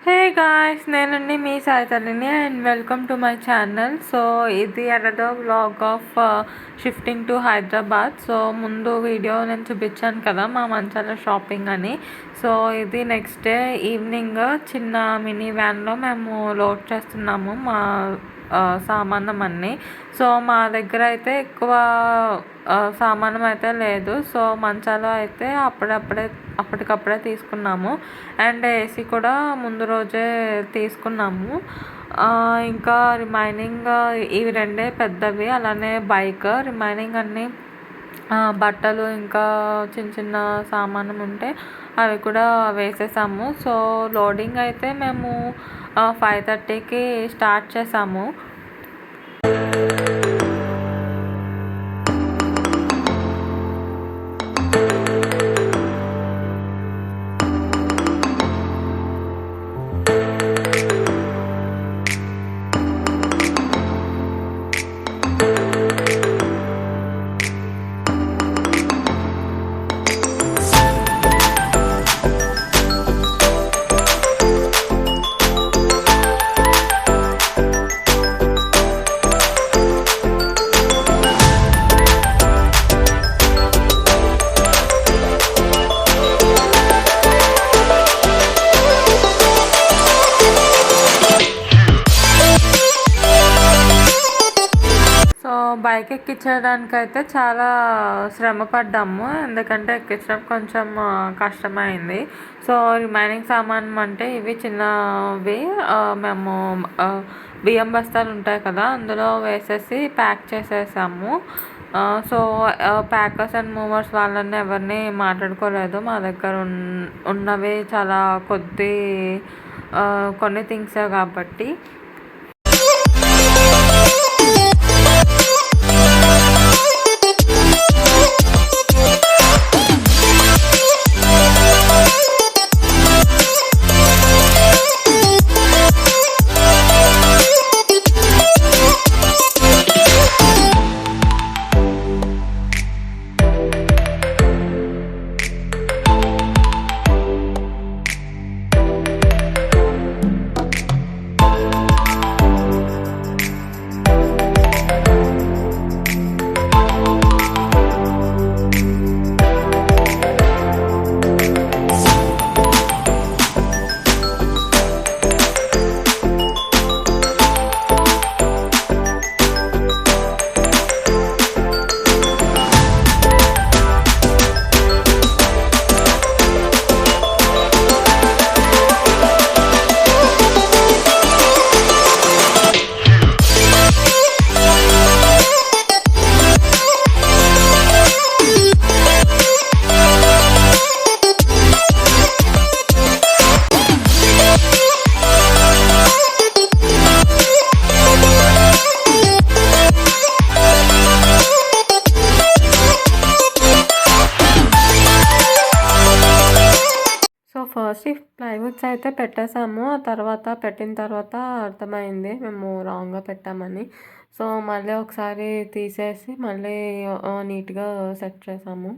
హే guys, నేనండి మీ సాయితల్లిని and welcome to my channel. So ఇది another vlog of shifting to Hyderabad. So ముందు వీడియో నేను చూపించాను కదా మా మంచాల షాపింగ్ అని. సో ఇది నెక్స్ట్ డే ఈవినింగ్ చిన్న మినీ వ్యాన్లో మేము లోడ్ చేస్తున్నాము మా సామానం అన్నీ. సో మా దగ్గర అయితే ఎక్కువ సామానం అయితే లేదు. సో మంచాలు అయితే అప్పటికప్పుడే తీసుకున్నాము అండ్ ఏసీ కూడా ముందు రోజే తీసుకున్నాము. ఇంకా రిమైనింగ్ ఇవి రెండే పెద్దవి, అలానే బైక్, రిమైనింగ్ అన్నీ బట్టలు ఇంకా చిన్న చిన్న సామానం ఉంటే అవి కూడా వేసేసాము. సో లోడింగ్ అయితే మేము 5:30కి స్టార్ట్ చేసాము. బైక్ ఎక్కించడానికైతే చాలా శ్రమ పడ్డాము, ఎందుకంటే ఎక్కించడం కొంచెం కష్టమైంది. సో రిమైనింగ్ సామాన్ అంటే ఇవి చిన్నవి, మేము బియ్యం బస్తాలు ఉంటాయి కదా అందులో వేసేసి ప్యాక్ చేసేసాము. సో ప్యాకర్స్ అండ్ మూవర్స్ వాళ్ళని ఎవరిని మాట్లాడుకోలేదు. మా దగ్గర ఉన్నవి చాలా కొన్ని థింగ్సే కాబట్టి. ఫస్ట్ ప్లైవుడ్స్ అయితే పెట్టేసాము. పెట్టిన తర్వాత అర్థమైంది మేము రాంగ్గా పెట్టామని. సో మళ్ళీ ఒకసారి తీసేసి మళ్ళీ నీట్గా సెట్ చేసాము.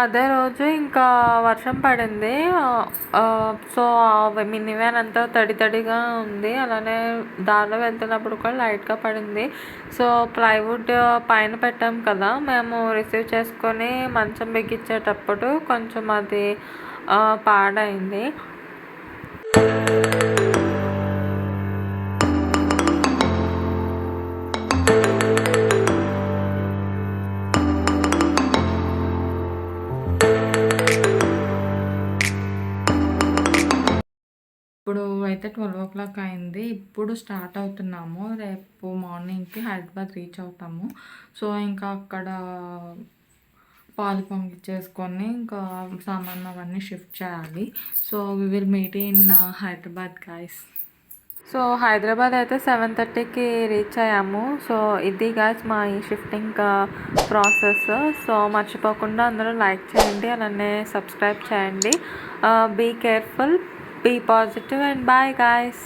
అదే రోజు ఇంకా వర్షం పడింది. సో మినీ వ్యాన్ అంతా తడిగా ఉంది, అలానే దారిలో వెళ్తున్నప్పుడు కూడా లైట్గా పడింది. సో ప్లైవుడ్ పైన పెట్టాం కదా, మేము రిసీవ్ చేసుకొని మంచం బిగించేటప్పుడు కొంచెం అది పాడైంది. ఇప్పుడు అయితే 12 అయింది. ఇప్పుడు స్టార్ట్ అవుతున్నాము. రేపు మార్నింగ్కి హైదరాబాద్ రీచ్ అవుతాము. సో ఇంకా అక్కడ పాలు పొంగిచ్చేసుకొని ఇంకా సామాన్ అవన్నీ షిఫ్ట్ చేయాలి. So we will meet in Hyderabad guys. So Hyderabad అయితే 7:30కి రీచ్ అయ్యాము. సో ఇది గాయ్స్ మా ఈ షిఫ్టింగ్ ప్రాసెస్. సో మర్చిపోకుండా అందరూ లైక్ చేయండి, అలానే సబ్స్క్రైబ్ చేయండి. Be careful, be positive and bye guys.